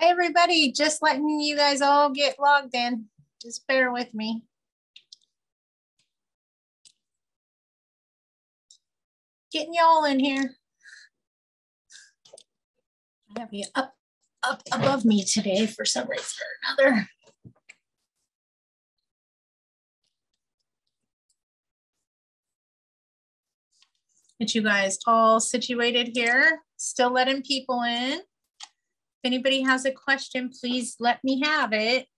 Hi, everybody. Just letting you guys all get logged in. Just bear with me. Getting y'all in here. I have you up above me today for some reason or another. Get you guys all situated here. Still letting people in. If anybody has a question, please let me have it.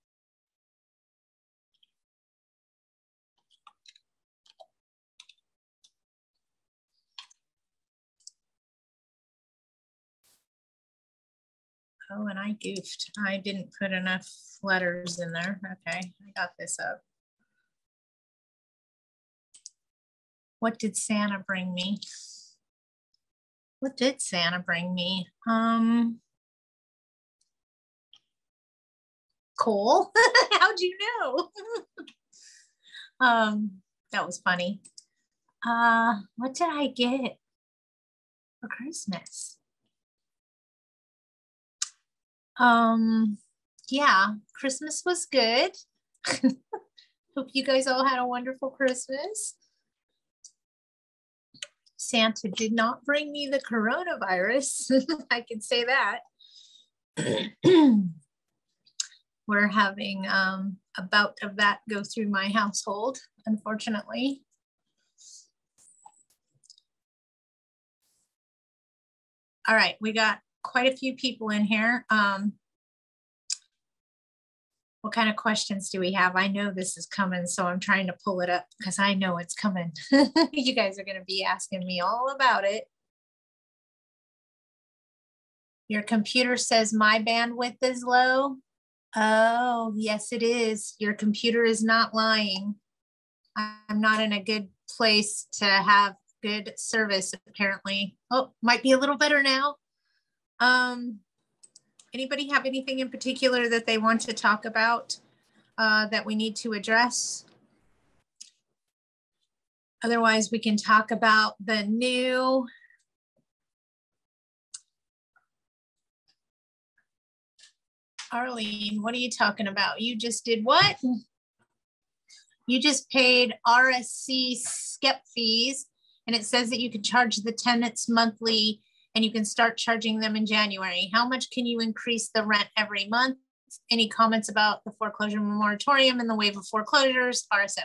Oh, and I goofed. I didn't put enough letters in there. Okay, I got this up. What did Santa bring me? What did Santa bring me? Coal. How'd you know? That was funny. What did I get for Christmas? Yeah, Christmas was good. Hope you guys all had a wonderful Christmas. Santa did not bring me the coronavirus. I can say that. We're having a bout of that go through my household, unfortunately. All right, we got quite a few people in here. What kind of questions do we have? I know this is coming, so I'm trying to pull it up because I know it's coming. You guys are going to be asking me all about it. Your computer says my bandwidth is low. Oh, yes, it is. Your computer is not lying. I'm not in a good place to have good service, apparently. Oh, might be a little better now. Anybody have anything in particular that they want to talk about that we need to address? Otherwise, we can talk about the new Arlene, what are you talking about? You just did what? You just paid RSC SCEP fees, and it says that you can charge the tenants monthly and you can start charging them in January. How much can you increase the rent every month? Any comments about the foreclosure moratorium and the waive of foreclosures? RSO.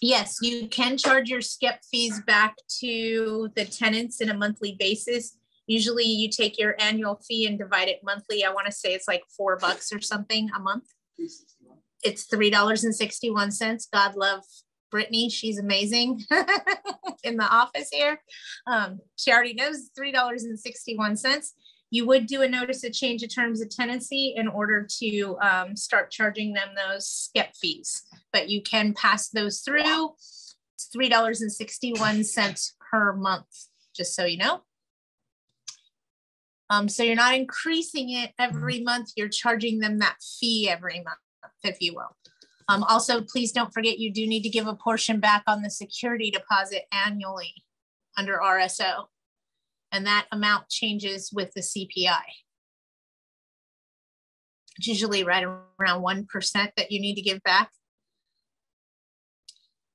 Yes, you can charge your SCEP fees back to the tenants in a monthly basis. Usually you take your annual fee and divide it monthly. I want to say it's like $4 or something a month. It's $3.61. God love Brittany. She's amazing in the office here. She already knows $3.61. You would do a notice of change of terms of tenancy in order to start charging them those SCEP fees, but you can pass those through. It's $3.61 per month, just so you know. So you're not increasing it every month, you're charging them that fee every month, if you will. Also, please don't forget you do need to give a portion back on the security deposit annually under RSO. And that amount changes with the CPI. It's usually right around 1% that you need to give back.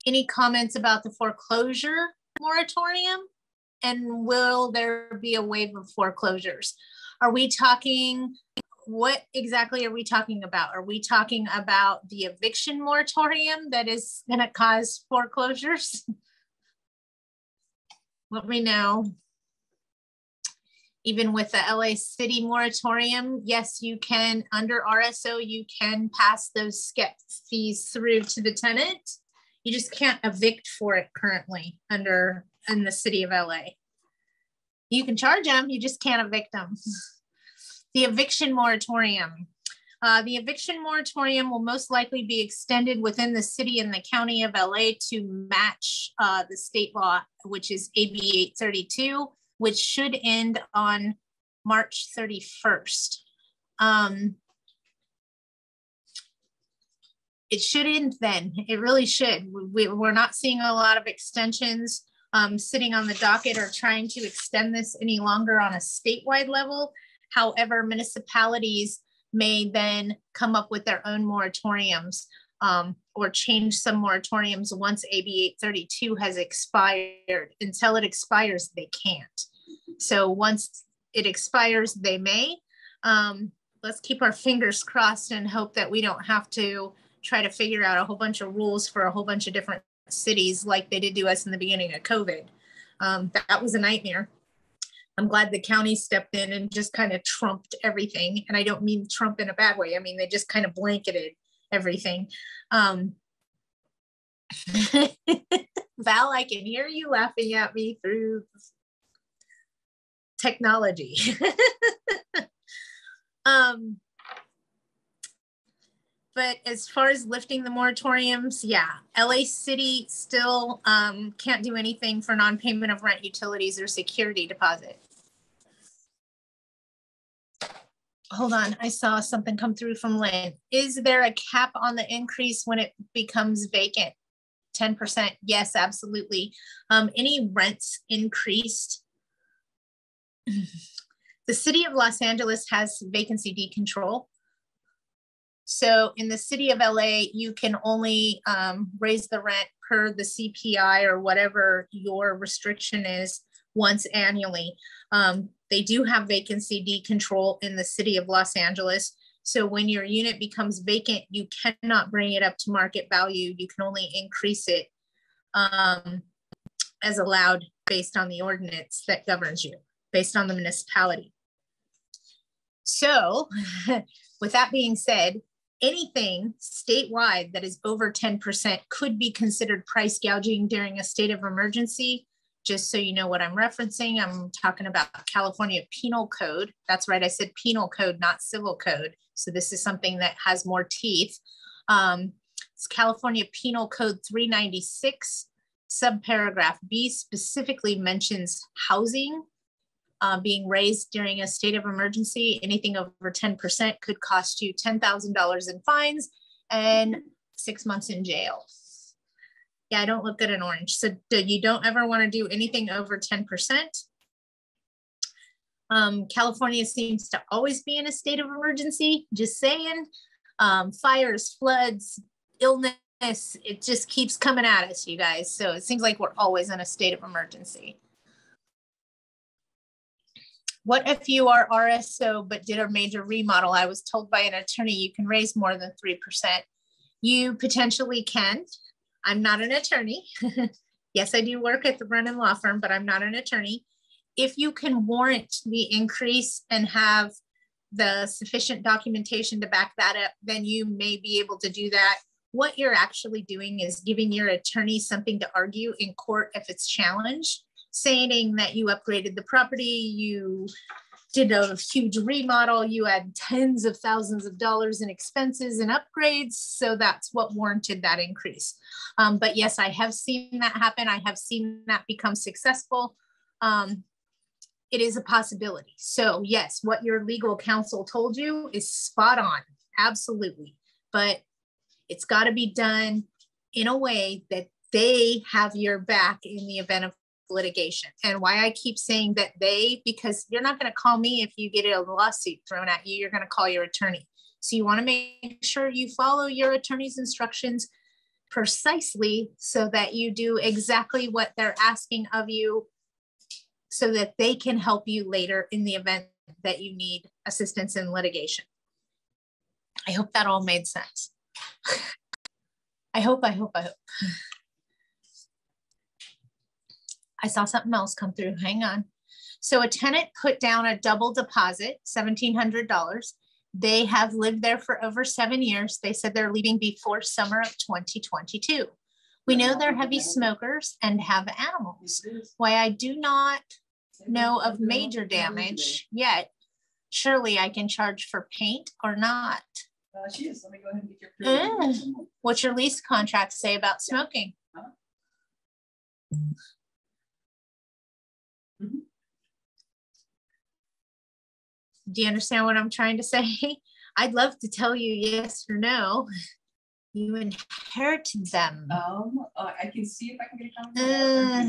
Any comments about the foreclosure moratorium? And will there be a waive of foreclosures? Are we talking, what exactly are we talking about? Are we talking about the eviction moratorium that is going to cause foreclosures? Let me know. Even with the LA City moratorium, yes, you can, under RSO, you can pass those SCEP fees through to the tenant. You just can't evict for it currently in the city of LA. You can charge them, you just can't evict them. The eviction moratorium. The eviction moratorium will most likely be extended within the city and the county of LA to match the state law, which is AB 832, which should end on March 31st. It should end then. It really should. We're not seeing a lot of extensions sitting on the docket or trying to extend this any longer on a statewide level. However, municipalities may then come up with their own moratoriums or change some moratoriums once AB 832 has expired. Until it expires, they can't. So once it expires, they may. Let's keep our fingers crossed and hope that we don't have to try to figure out a whole bunch of rules for a whole bunch of different cities like they did to us in the beginning of COVID. That was a nightmare. I'm glad the county stepped in and just kind of trumped everything. And I don't mean Trump in a bad way. I mean, they just kind of blanketed everything. Val, I can hear you laughing at me through technology. But as far as lifting the moratoriums, yeah, LA City still can't do anything for non-payment of rent, utilities, or security deposit. Hold on, I saw something come through from Lynn. Is there a cap on the increase when it becomes vacant? 10%, yes, absolutely. Any rents increased? The city of Los Angeles has vacancy decontrol. So in the city of LA, you can only raise the rent per the CPI or whatever your restriction is once annually. They do have vacancy decontrol in the city of Los Angeles. So when your unit becomes vacant, you cannot bring it up to market value. You can only increase it as allowed based on the ordinance that governs you, based on the municipality. So with that being said, anything statewide that is over 10% could be considered price gouging during a state of emergency. Just so you know what I'm referencing, I'm talking about California Penal Code. That's right, I said penal code, not civil code. So this is something that has more teeth. It's California Penal Code 396, subparagraph B specifically mentions housing being raised during a state of emergency. Anything over 10% could cost you $10,000 in fines and 6 months in jail. Yeah, I don't look good in orange. So you don't ever want to do anything over 10%. California seems to always be in a state of emergency, just saying. Fires, floods, illness, it just keeps coming at us, you guys. So it seems like we're always in a state of emergency. What if you are RSO but did a major remodel? I was told by an attorney you can raise more than 3%. You potentially can. I'm not an attorney. Yes, I do work at the Brennan Law Firm, but I'm not an attorney. If you can warrant the increase and have the sufficient documentation to back that up, then you may be able to do that. What you're actually doing is giving your attorney something to argue in court if it's challenged, saying that you upgraded the property, you did a huge remodel, you had tens of thousands of dollars in expenses and upgrades. So that's what warranted that increase. But yes, I have seen that happen. I have seen that become successful. It is a possibility. So yes, what your legal counsel told you is spot on, absolutely. But it's got to be done in a way that they have your back in the event of litigation. And why I keep saying that they, because you're not going to call me if you get a lawsuit thrown at you, you're going to call your attorney. So you want to make sure you follow your attorney's instructions precisely so that you do exactly what they're asking of you so that they can help you later in the event that you need assistance in litigation. I hope that all made sense. I hope. I saw something else come through. Hang on. So a tenant put down a double deposit, $1,700. They have lived there for over 7 years. They said they're leaving before summer of 2022. We know they're heavy smokers and have animals. Why I do not know of major damage yet, surely I can charge for paint or not. She is. Let me go ahead and get your What's your lease contract say about smoking? Do you understand what I'm trying to say? I'd love to tell you yes or no. You inherited them. I can see if I can get a copy. We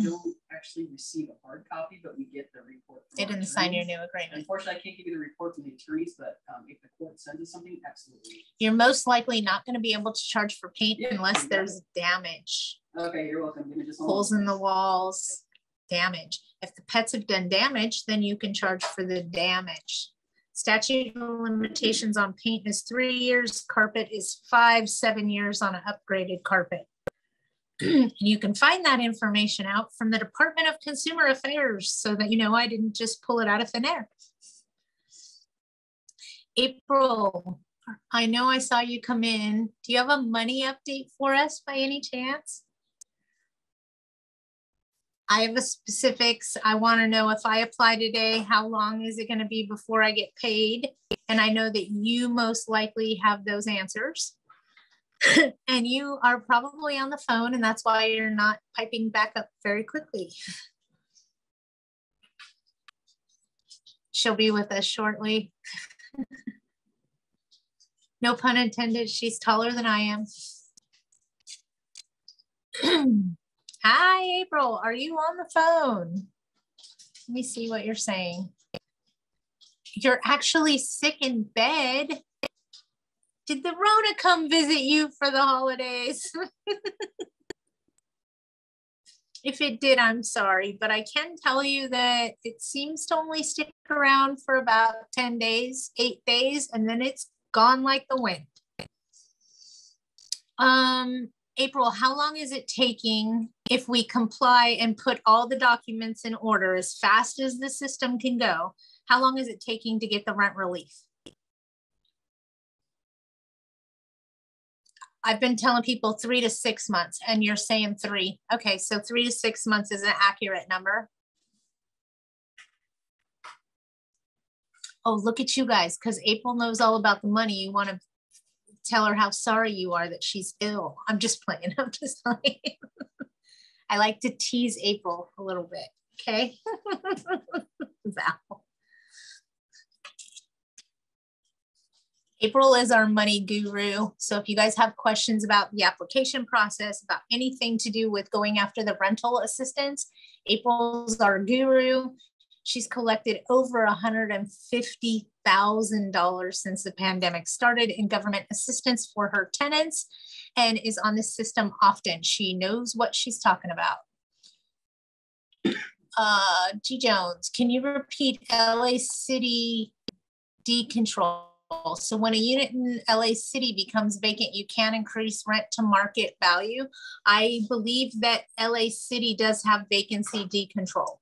don't actually receive a hard copy, but we get the report. They didn't sign your new agreement. Unfortunately, I can't give you the report from the attorneys, but if the court sends us something, absolutely. You're most likely not going to be able to charge for paint unless there's damage. Okay, you're welcome. Give me just holes in the walls, damage. If the pets have done damage, then you can charge for the damage. Statute of limitations on paint is 3 years. Carpet is 7 years on an upgraded carpet. You can find that information out from the Department of Consumer Affairs so that you know I didn't just pull it out of thin air. April, I know I saw you come in. Do you have a money update for us by any chance? I have the specifics. I want to know if I apply today, how long is it going to be before I get paid? And I know that you most likely have those answers. And you are probably on the phone, and that's why you're not piping back up very quickly. She'll be with us shortly. No pun intended. She's taller than I am. Hi, April. Are you on the phone? Let me see what you're saying. You're actually sick in bed. Did the Rona come visit you for the holidays? If it did, I'm sorry, but I can tell you that it seems to only stick around for about 10 days, 8 days, and then it's gone like the wind. April, how long is it taking if we comply and put all the documents in order as fast as the system can go? How long is it taking to get the rent relief? I've been telling people 3 to 6 months, and you're saying 3. Okay, so 3 to 6 months is an accurate number. Oh, look at you guys, because April knows all about the money. You want to tell her how sorry you are that she's ill. I'm just playing. I'm just playing. I like to tease April a little bit. Okay. Val. April is our money guru. So if you guys have questions about the application process, about anything to do with going after the rental assistance, April's our guru. She's collected over $150,000 since the pandemic started in government assistance for her tenants and is on the system often. She knows what she's talking about. G. Jones, can you repeat LA City decontrol? So when a unit in LA City becomes vacant, you can increase rent to market value. I believe that LA City does have vacancy decontrol.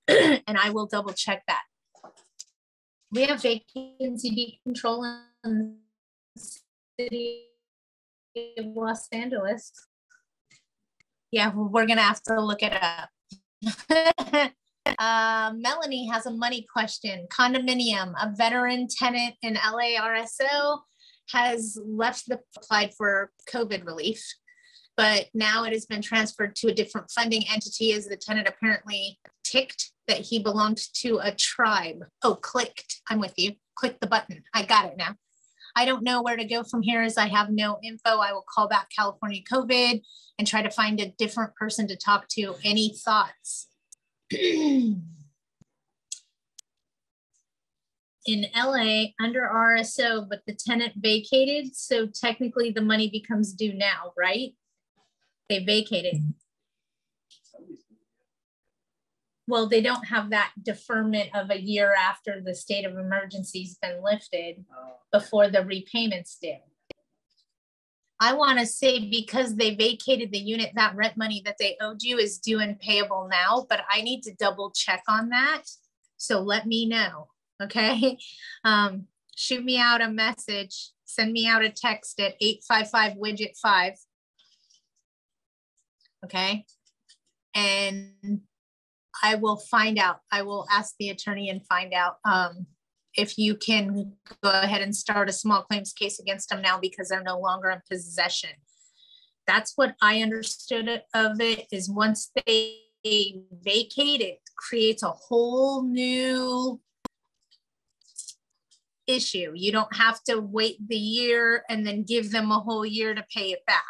And I will double check that. We have vacancy decontrol in the city of Los Angeles. Yeah, we're gonna have to look it up. Melanie has a money question. Condominium, a veteran tenant in LA RSO has applied for COVID relief, but now it has been transferred to a different funding entity as the tenant apparently ticked that he belonged to a tribe. Oh, clicked. I'm with you. Click the button. I got it now. I don't know where to go from here as I have no info. I will call back California COVID and try to find a different person to talk to. Any thoughts? In LA under RSO, but the tenant vacated. So technically the money becomes due now, right? They vacated. Well, they don't have that deferment of a year after the state of emergency's been lifted before the repayments due. I want to say because they vacated the unit, that rent money that they owed you is due and payable now, but I need to double check on that. So let me know, okay? Shoot me out a message, send me out a text at 855-WIDGET-5, okay? And I will find out. I will ask the attorney and find out if you can go ahead and start a small claims case against them now because they're no longer in possession. That's what I understood of it, is once they vacate, it creates a whole new issue. You don't have to wait the year and then give them a whole year to pay it back.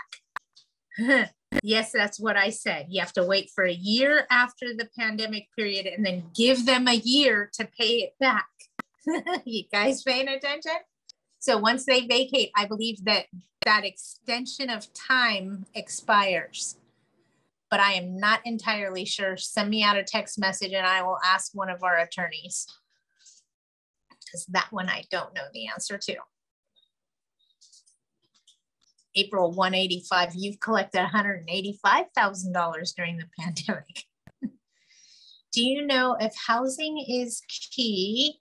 Yes, that's what I said. You have to wait for a year after the pandemic period and then give them a year to pay it back. You guys paying attention? So once they vacate, I believe that that extension of time expires, but I am not entirely sure. Send me out a text message and I will ask one of our attorneys, because that one I don't know the answer to. April 185, you've collected $185,000 during the pandemic. Do you know if Housing is Key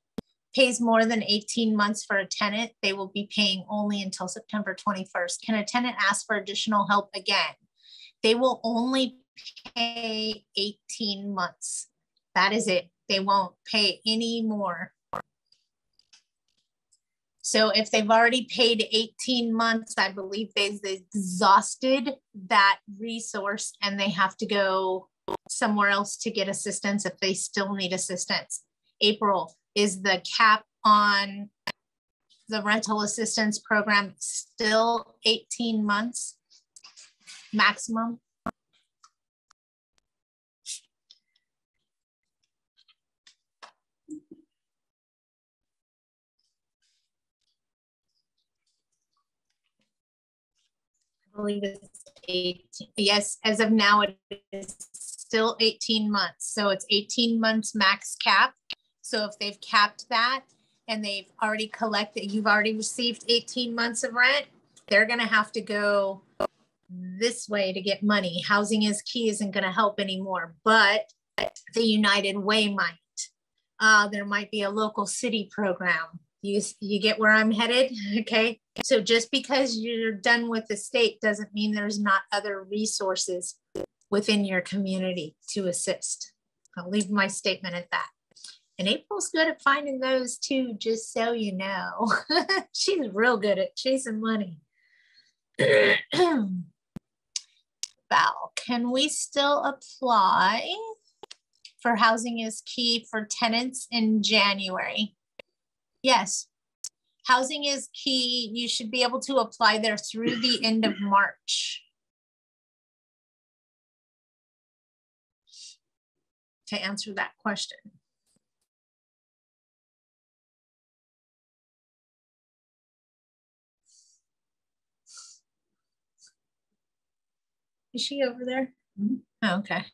pays more than 18 months for a tenant, they will be paying only until September 21st. Can a tenant ask for additional help again? They will only pay 18 months. That is it. They won't pay any more. So if they've already paid 18 months, I believe they've exhausted that resource and they have to go somewhere else to get assistance if they still need assistance. April, is the cap on the rental assistance program still 18 months maximum? I believe it's 18. Yes, as of now, it is still 18 months. So it's 18 months max cap. So if they've capped that and they've already collected, you've already received 18 months of rent, they're going to have to go this way to get money. Housing is Key isn't going to help anymore, but the United Way might. There might be a local city program. You get where I'm headed? Okay. So just because you're done with the state doesn't mean there's not other resources within your community to assist. I'll leave my statement at that. And April's good at finding those too, just so you know. She's real good at chasing money. Val, can we still apply for Housing is Key for tenants in January? Yes. Housing is Key. You should be able to apply there through the end of March. To answer that question. Is she over there? Mm-hmm. Oh, okay.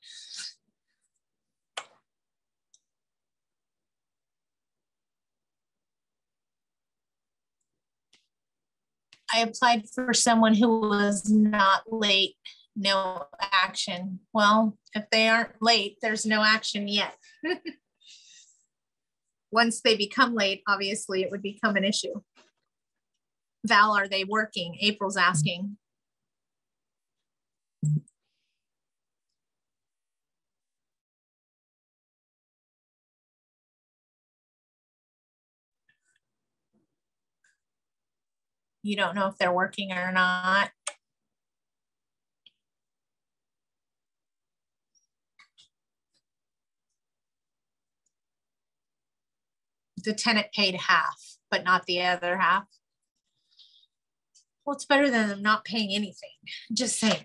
I applied for someone who was not late, no action. Well, if they aren't late, there's no action yet. Once they become late, obviously it would become an issue. Val, are they working? April's asking. You don't know if they're working or not. The tenant paid half, but not the other half. Well, it's better than them not paying anything. Just saying.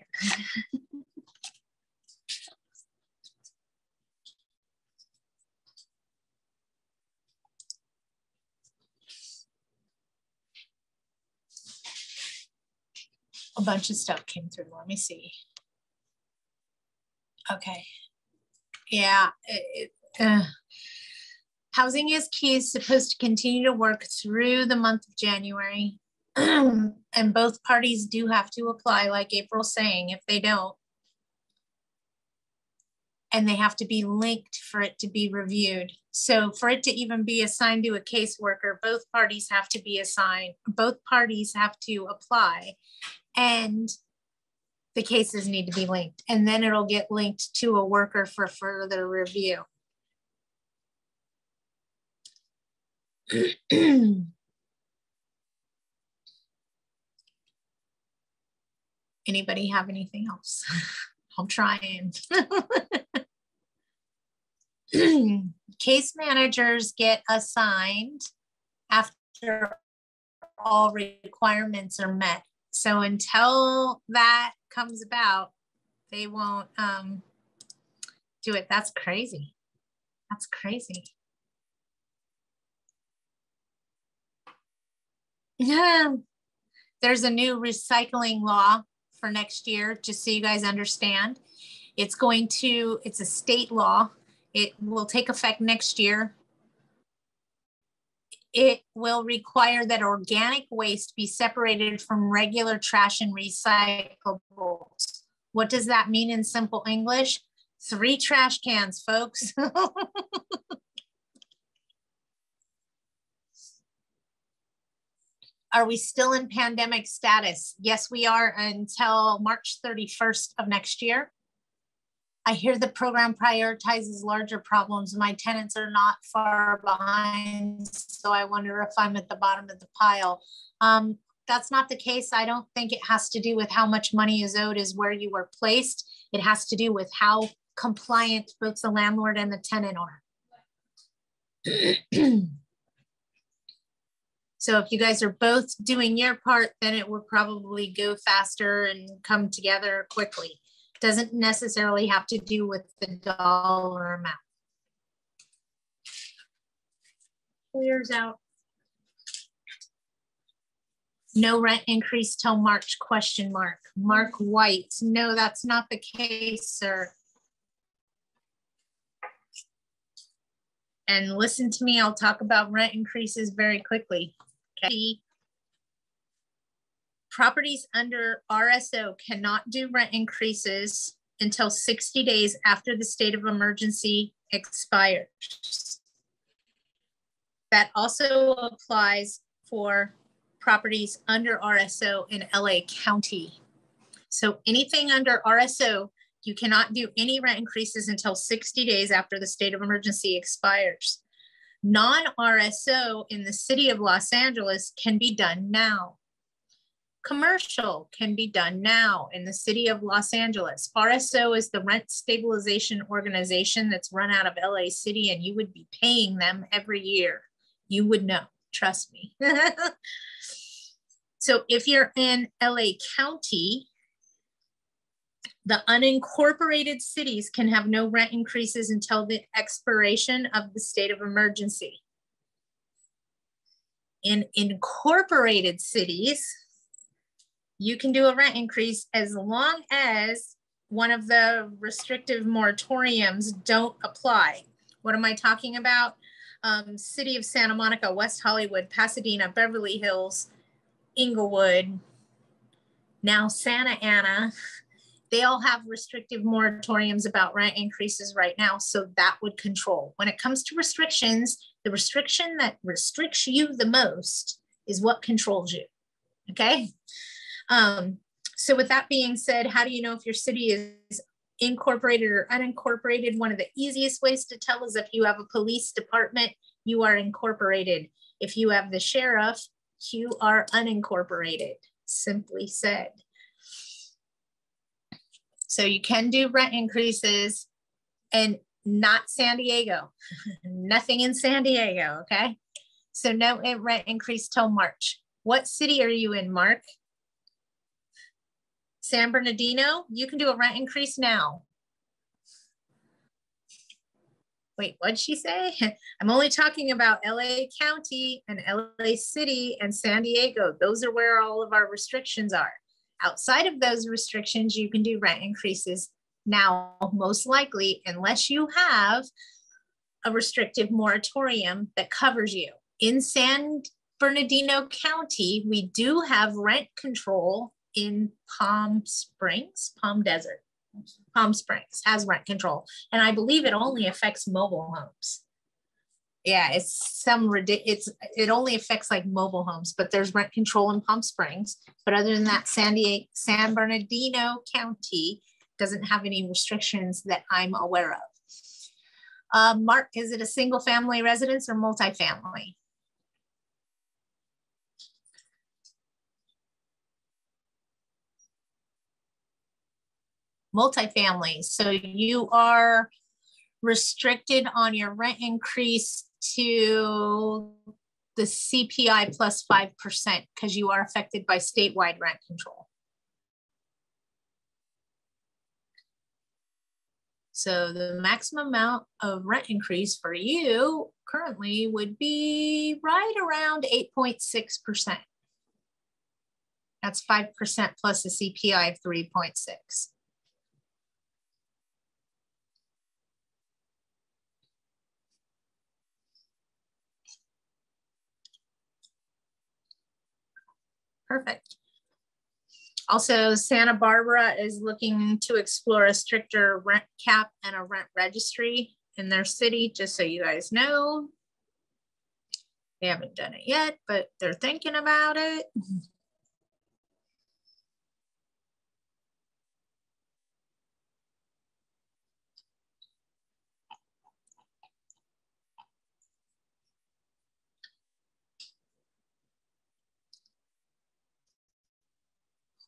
A bunch of stuff came through. Let me see. Okay. Yeah. Housing is Key is supposed to continue to work through the month of January. And both parties do have to apply, like April's saying. If they don't, and they have to be linked for it to be reviewed. So for it to even be assigned to a caseworker, both parties have to be assigned, both parties have to apply, and the cases need to be linked, and then it'll get linked to a worker for further review. Anybody have anything else? I'm trying. Case managers get assigned after after all requirements are met. So until that comes about, they won't do it. That's crazy. That's crazy. Yeah. There's a new recycling law for next year, just so you guys understand. It's a state law. It will take effect next year. It will require that organic waste be separated from regular trash and recyclables. What does that mean in simple English? 3 trash cans, folks. Are we still in pandemic status? Yes, we are until March 31st of next year. I hear the program prioritizes larger problems. My tenants are not far behind, so I wonder if I'm at the bottom of the pile. That's not the case. I don't think it has to do with how much money is owed is where you were placed. It has to do with how compliant both the landlord and the tenant are. So if you guys are both doing your part, then it will probably go faster and come together quickly. Doesn't necessarily have to do with the dollar amount. Clears out. No rent increase till March, question mark. Mark White. No, that's not the case, sir. And listen to me, I'll talk about rent increases very quickly. Okay. Properties under RSO cannot do rent increases until 60 days after the state of emergency expires. That also applies for properties under RSO in LA County. So anything under RSO, you cannot do any rent increases until 60 days after the state of emergency expires. Non-RSO in the city of Los Angeles can be done now. Commercial can be done now in the city of Los Angeles. RSO is the rent stabilization organization that's run out of LA City, and you would be paying them every year. You would know, trust me. So if you're in LA County, the unincorporated cities can have no rent increases until the expiration of the state of emergency. In incorporated cities, you can do a rent increase as long as one of the restrictive moratoriums don't apply. What am I talking about? City of Santa Monica, West Hollywood, Pasadena, Beverly Hills, Inglewood, now Santa Ana. They all have restrictive moratoriums about rent increases right now, so that would control. When it comes to restrictions, the restriction that restricts you the most is what controls you, okay? So with that being said, how do you know if your city is incorporated or unincorporated? One of the easiest ways to tell is if you have a police department, you are incorporated. If you have the sheriff, you are unincorporated, simply said. So you can do rent increases, and not San Diego. Nothing in San Diego, okay? So no rent increase till March. What city are you in, Mark? San Bernardino? You can do a rent increase now. Wait, what'd she say? I'm only talking about LA County and LA City and San Diego. Those are where all of our restrictions are. Outside of those restrictions, you can do rent increases now, most likely, unless you have a restrictive moratorium that covers you. In San Bernardino County, we do have rent control in Palm Springs, Palm Desert. Palm Springs has rent control, and I believe it only affects mobile homes. Yeah, it only affects like mobile homes, but there's rent control in Palm Springs. But other than that, San Bernardino County doesn't have any restrictions that I'm aware of. Mark, is it a single family residence or multifamily? Multifamily. So you are restricted on your rent increase to the CPI plus 5% because you are affected by statewide rent control. So the maximum amount of rent increase for you currently would be right around 8.6%. That's 5% plus a CPI of 3.6. Perfect. Also, Santa Barbara is looking to explore a stricter rent cap and a rent registry in their city, just so you guys know. They haven't done it yet, but they're thinking about it.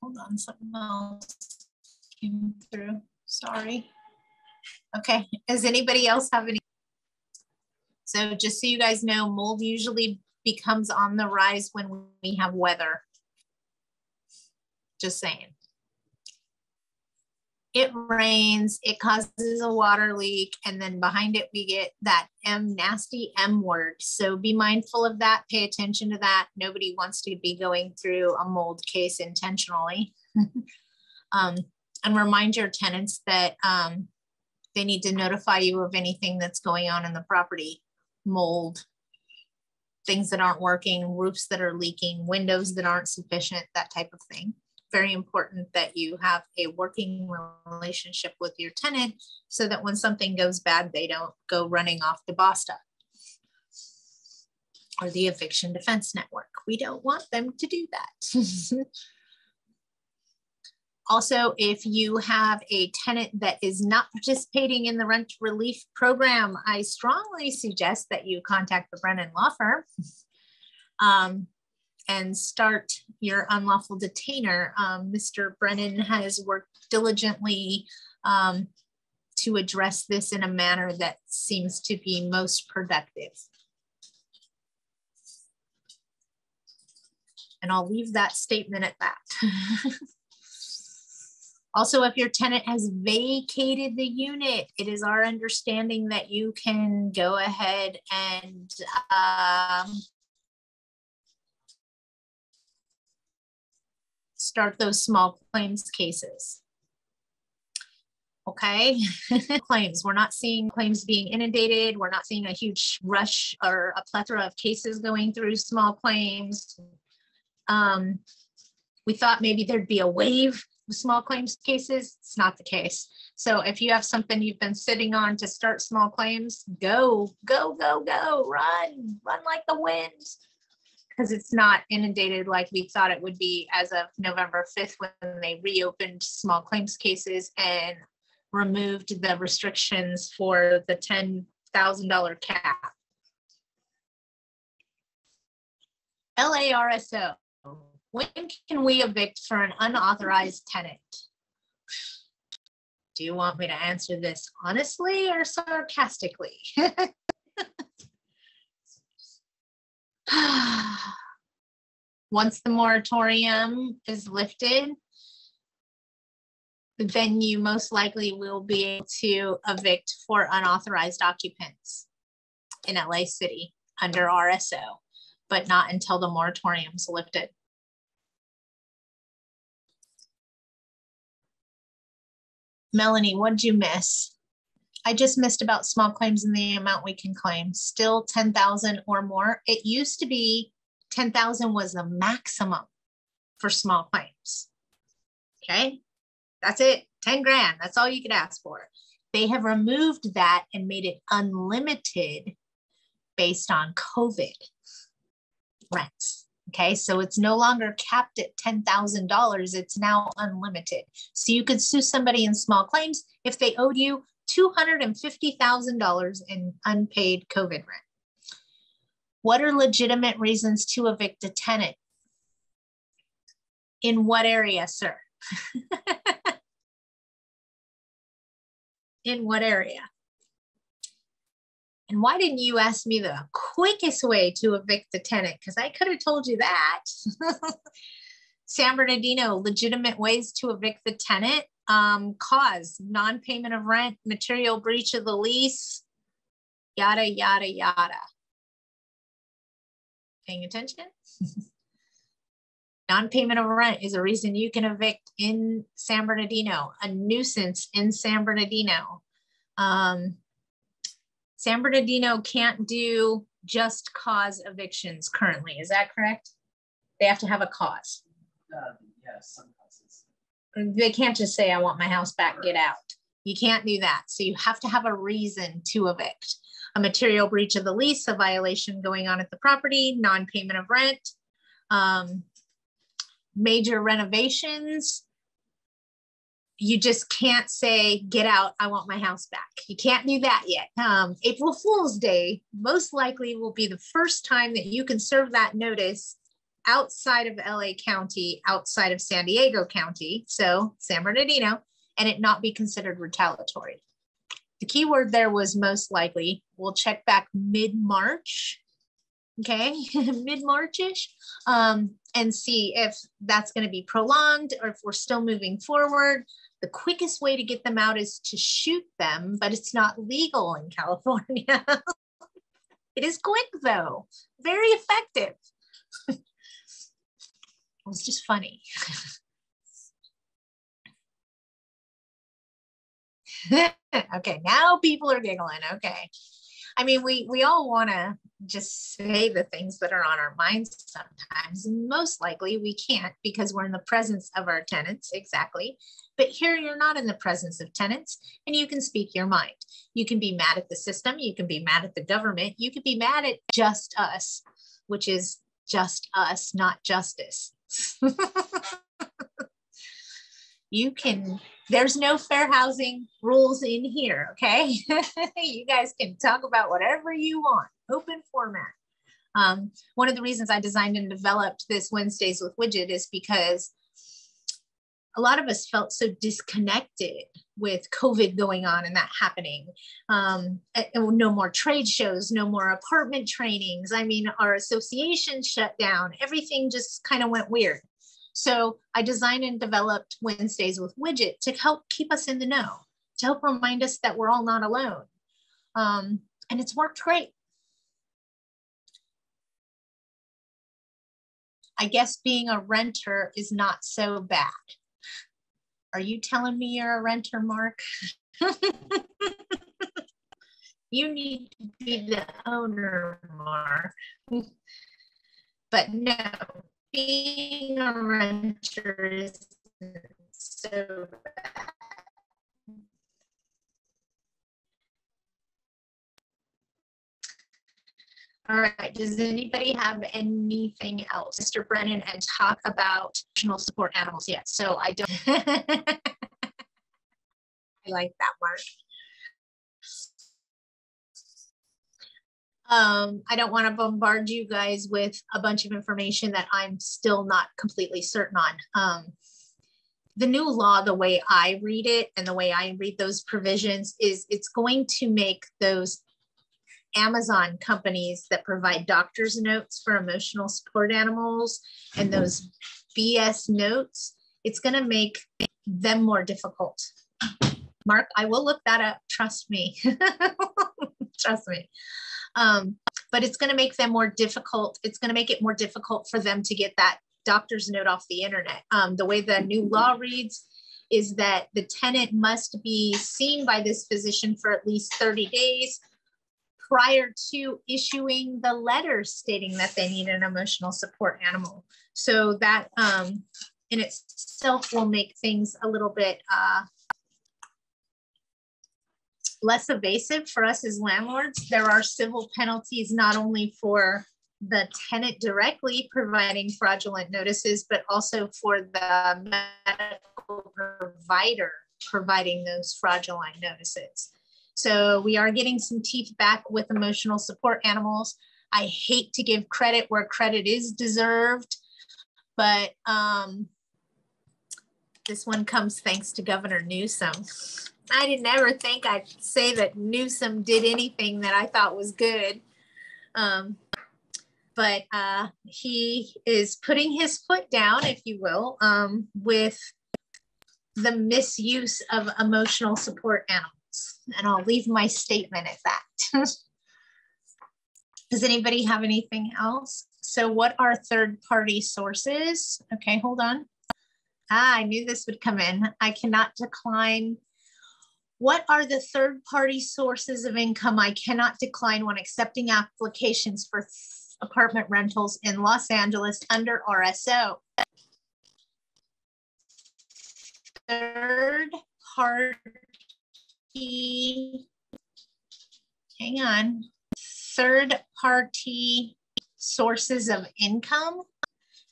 Hold on, something else came through. Sorry. Okay, does anybody else have any? So just so you guys know, mold usually becomes on the rise when we have weather. Just saying. It rains, it causes a water leak, and then behind it we get that nasty M word. So be mindful of that, pay attention to that. Nobody wants to be going through a mold case intentionally. And remind your tenants that they need to notify you of anything that's going on in the property. Mold, things that aren't working, roofs that are leaking, windows that aren't sufficient, that type of thing. Very important that you have a working relationship with your tenant so that when something goes bad, they don't go running off to BOSTA or the Eviction Defense Network. We don't want them to do that. Also, if you have a tenant that is not participating in the rent relief program, I strongly suggest that you contact the Brennan Law Firm and start your unlawful detainer. Mr. Brennan has worked diligently to address this in a manner that seems to be most productive. And I'll leave that statement at that. Also, if your tenant has vacated the unit, it is our understanding that you can go ahead and start those small claims cases. Okay, claims. We're not seeing claims being inundated. We're not seeing a huge rush or a plethora of cases going through small claims. We thought maybe there'd be a wave of small claims cases. It's not the case. So if you have something you've been sitting on to start small claims, go, go, go, go, run like the wind. Because it's not inundated like we thought it would be as of November 5th when they reopened small claims cases and removed the restrictions for the $10,000 cap. LARSO, when can we evict for an unauthorized tenant? Do you want me to answer this honestly or sarcastically? Once the moratorium is lifted, then you most likely will be able to evict for unauthorized occupants in LA City under RSO, but not until the moratorium is lifted. Melanie, what did you miss? I just missed about small claims and the amount we can claim. Still 10,000 or more. It used to be 10,000 was the maximum for small claims. Okay, that's it. 10 grand. That's all you could ask for. They have removed that and made it unlimited based on COVID rents. Okay, so it's no longer capped at $10,000. It's now unlimited. So you could sue somebody in small claims if they owed you $250,000 in unpaid COVID rent. What are legitimate reasons to evict a tenant? In what area, sir? In what area? And why didn't you ask me the quickest way to evict the tenant? Because I could have told you that. San Bernardino, legitimate ways to evict the tenant. Cause, non-payment of rent, material breach of the lease, yada, yada, yada. Paying attention? Non-payment of rent is a reason you can evict in San Bernardino, a nuisance in San Bernardino. San Bernardino can't do just cause evictions currently. Is that correct? They have to have a cause. Yes, some causes. They can't just say, I want my house back, get out. You can't do that. So you have to have a reason to evict. A material breach of the lease, a violation going on at the property, non-payment of rent, major renovations. You just can't say, get out, I want my house back. You can't do that yet. April Fool's Day most likely will be the first time that you can serve that notice outside of LA County, outside of San Diego County, so San Bernardino, and it not be considered retaliatory. The key word there was most likely. We'll check back mid-March, okay, mid-March-ish, and see if that's going to be prolonged or if we're still moving forward. The quickest way to get them out is to shoot them, but it's not legal in California. It is quick though, very effective. It was just funny. Okay, now people are giggling. Okay. I mean, we all want to just say the things that are on our minds sometimes. Most likely we can't because we're in the presence of our tenants. Exactly. But here you're not in the presence of tenants and you can speak your mind. You can be mad at the system. You can be mad at the government. You could be mad at just us, which is just us, not justice. You can, there's no fair housing rules in here, okay? You guys can talk about whatever you want, open format. One of the reasons I designed and developed this Wednesdays with Widget is because a lot of us felt so disconnected with COVID going on and that happening. No more trade shows, no more apartment trainings. I mean, our association shut down. Everything just kind of went weird. So I designed and developed Wednesdays with Widget to help keep us in the know, to help remind us that we're all not alone. And it's worked great. I guess being a renter is not so bad. Are you telling me you're a renter, Mark? You need to be the owner, Mark. But no. Being a renter is so bad. All right, does anybody have anything else? Mr. Brennan, and talk about emotional support animals yet. So I don't, I like that word. I don't want to bombard you guys with a bunch of information that I'm still not completely certain on. The new law, the way I read it and the way I read those provisions is it's going to make those Amazon companies that provide doctor's notes for emotional support animals and those BS notes, it's going to make them more difficult. Mark, I will look that up. Trust me. Trust me. But it's going to make them more difficult. It's going to make it more difficult for them to get that doctor's note off the internet. The way the new law reads is that the tenant must be seen by this physician for at least 30 days prior to issuing the letter stating that they need an emotional support animal. So that in itself will make things a little bit less evasive for us as landlords. There are civil penalties not only for the tenant directly providing fraudulent notices, but also for the medical provider providing those fraudulent notices. So we are getting some teeth back with emotional support animals. I hate to give credit where credit is deserved, but this one comes thanks to Governor Newsom. I didn't ever think I'd say that Newsom did anything that I thought was good. But he is putting his foot down, if you will, with the misuse of emotional support animals. And I'll leave my statement at that. Does anybody have anything else? So what are third-party sources? Okay, hold on. I knew this would come in. I cannot decline. What are the third-party sources of income I cannot decline when accepting applications for apartment rentals in Los Angeles under RSO? Third-party sources of income.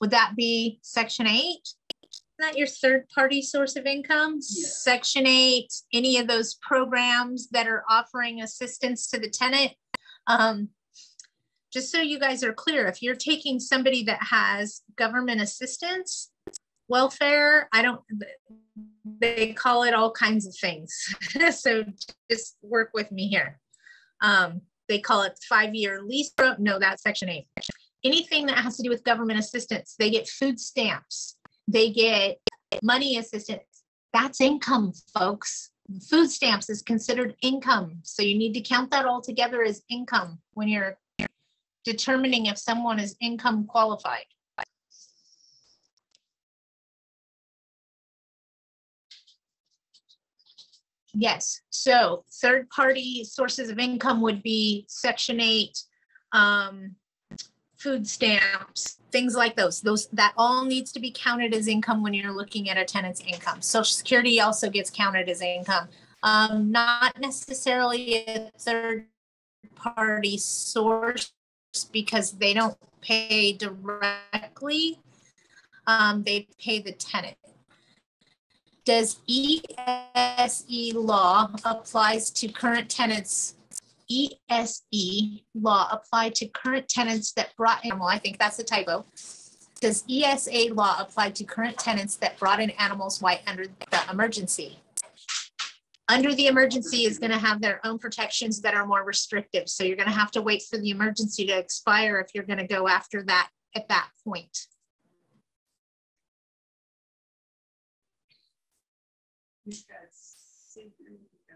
Would that be Section 8? Isn't that your third-party source of income? Yeah. Section 8, any of those programs that are offering assistance to the tenant. Just so you guys are clear, if you're taking somebody that has government assistance, welfare, they call it all kinds of things. So just work with me here. They call it 5-year lease. No, that's Section 8. Anything that has to do with government assistance, they get food stamps, they get money assistance. That's income, folks. Food stamps is considered income. So you need to count that all together as income when you're determining if someone is income qualified. Yes, so third-party sources of income would be Section 8, food stamps, things like those. That all needs to be counted as income when you're looking at a tenant's income. Social Security also gets counted as income. Not necessarily a third-party source because they don't pay directly. They pay the tenant. Does ESE law applies to current tenants? ESE law apply to current tenants that brought animal? I think that's a typo. Does ESA law apply to current tenants that brought in animals while under the emergency? Under the emergency is going to have their own protections that are more restrictive. So you're going to have to wait for the emergency to expire if you're going to go after that at that point.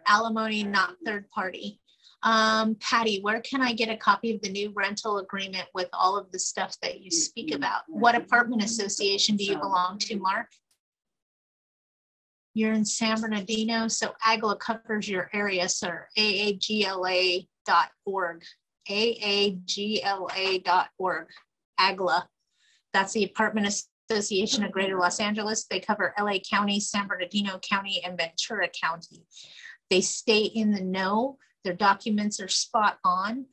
Alimony, not third party. Patty, where can I get a copy of the new rental agreement with all of the stuff that you speak about? What apartment association do you belong to, Mark? You're in San Bernardino, so AGLA covers your area, sir. aagla.org. aagla.org. AGLA. That's the Apartment Association of Greater Los Angeles. They cover LA County, San Bernardino County, and Ventura County. They stay in the know. Their documents are spot on.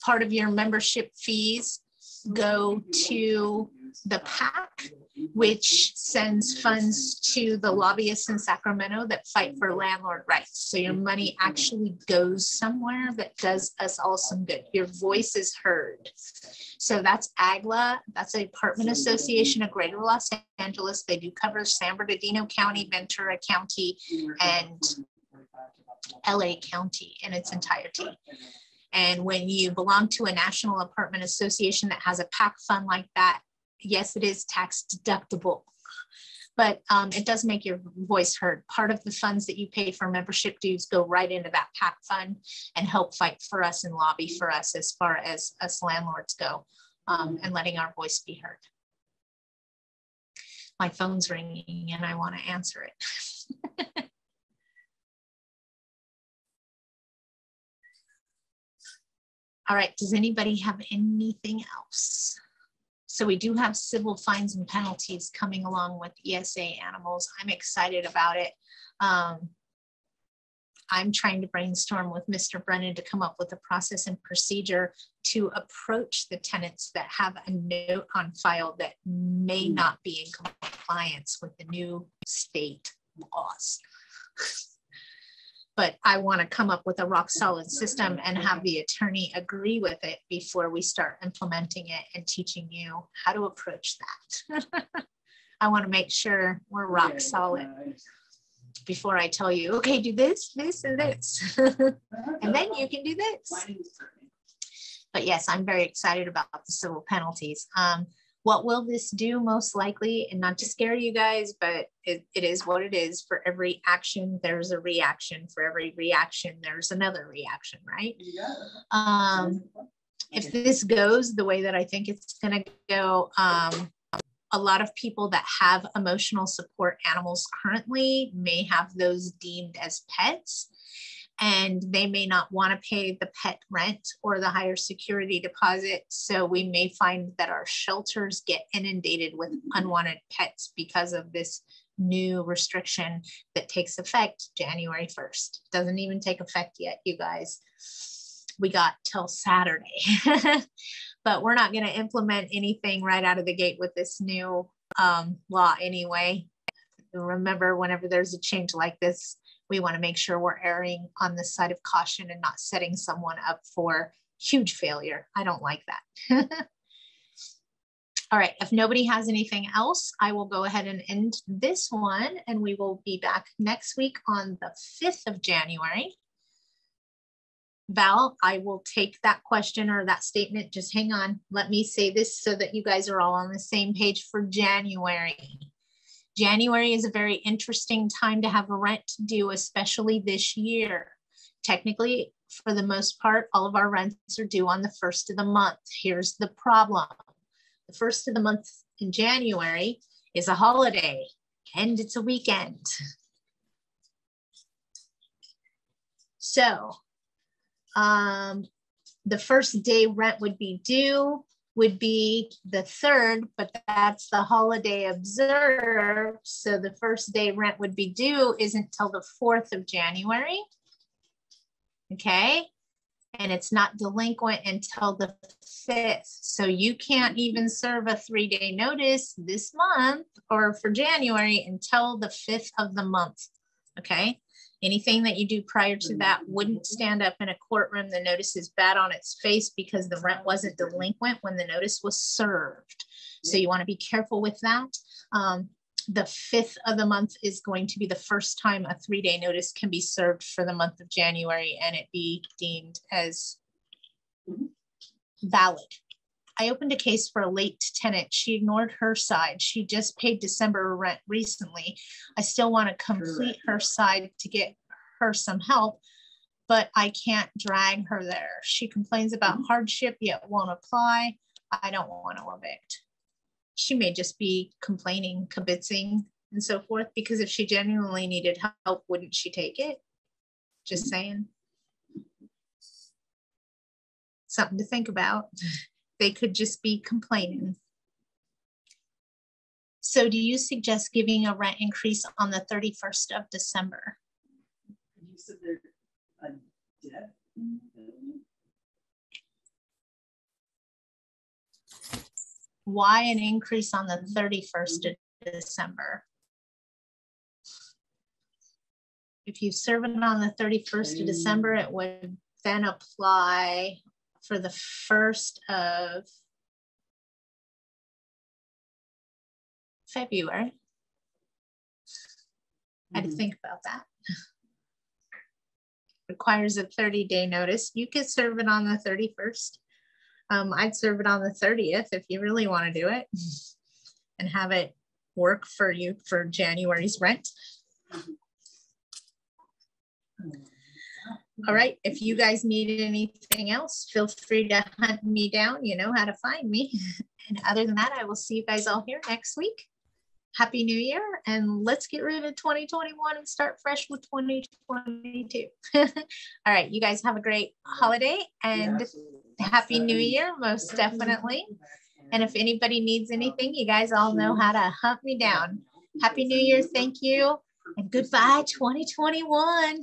Part of your membership fees go to the PAC, which sends funds to the lobbyists in Sacramento that fight for landlord rights. So your money actually goes somewhere that does us all some good. Your voice is heard. So that's AGLA. That's the Apartment Association of Greater Los Angeles. They do cover San Bernardino County, Ventura County, and LA County in its entirety. And when you belong to a national apartment association that has a PAC fund like that, yes, it is tax deductible, but it does make your voice heard. Part of the funds that you pay for membership dues go right into that PAC fund and help fight for us and lobby for us as far as us landlords go, and letting our voice be heard. My phone's ringing and I want to answer it. All right, does anybody have anything else? So we do have civil fines and penalties coming along with ESA animals. I'm excited about it. I'm trying to brainstorm with Mr. Brennan to come up with a process and procedure to approach the tenants that have a note on file that may not be in compliance with the new state laws. But I want to come up with a rock solid system and have the attorney agree with it before we start implementing it and teaching you how to approach that. I want to make sure we're rock solid before I tell you, okay, do this, this, and this. And then you can do this. But yes, I'm very excited about the civil penalties. What will this do most likely, and not to scare you guys, but it is what it is. For every action, there's a reaction. For every reaction, there's another reaction, right? If this goes the way that I think it's going to go, a lot of people that have emotional support animals currently may have those deemed as pets, and they may not want to pay the pet rent or the higher security deposit. So we may find that our shelters get inundated with unwanted pets because of this new restriction that takes effect January 1st. Doesn't even take effect yet, you guys. We got till Saturday. But we're not going to implement anything right out of the gate with this new law anyway. Remember, whenever there's a change like this, we want to make sure we're erring on the side of caution and not setting someone up for huge failure. I don't like that. All right, if nobody has anything else, I will go ahead and end this one, and we will be back next week on the 5th of January. Val, I will take that question or that statement. Just hang on. Let me say this so that you guys are all on the same page for January. January is a very interesting time to have a rent due, especially this year. Technically, for the most part, all of our rents are due on the 1st of the month. Here's the problem. The 1st of the month in January is a holiday and it's a weekend. So the first day rent would be due would be the 3rd, but that's the holiday observed. So the first day rent would be due isn't till the 4th of January. Okay. And it's not delinquent until the 5th. So you can't even serve a 3-day notice this month or for January until the 5th of the month. Okay. Anything that you do prior to that wouldn't stand up in a courtroom. The notice is bad on its face because the rent wasn't delinquent when the notice was served. So you want to be careful with that. The 5th of the month is going to be the first time a 3-day notice can be served for the month of January and it be deemed as valid. I opened a case for a late tenant. She ignored her side. She just paid December rent recently. I still want to complete her side to get her some help, but I can't drag her there. She complains about hardship, yet won't apply. I don't want to evict. She may just be complaining, kibitzing, and so forth, because if she genuinely needed help, wouldn't she take it? Just saying. Something to think about. They could just be complaining. So do you suggest giving a rent increase on the 31st of December? You said there's a debt in the building? Why an increase on the 31st of December? If you serve it on the 31st of December, it would then apply for the 1st of February. I had to think about that. Requires a 30-day notice. You could serve it on the 31st. I'd serve it on the 30th if you really want to do it and have it work for you for January's rent. All right, if you guys need anything else, feel free to hunt me down. You know how to find me. And other than that, I will see you guys all here next week. Happy New Year, and let's get rid of 2021 and start fresh with 2022. All right, you guys have a great holiday and Happy New Year, most definitely. And if anybody needs anything, you guys all know how to hunt me down. Happy New Year, thank you, and goodbye 2021.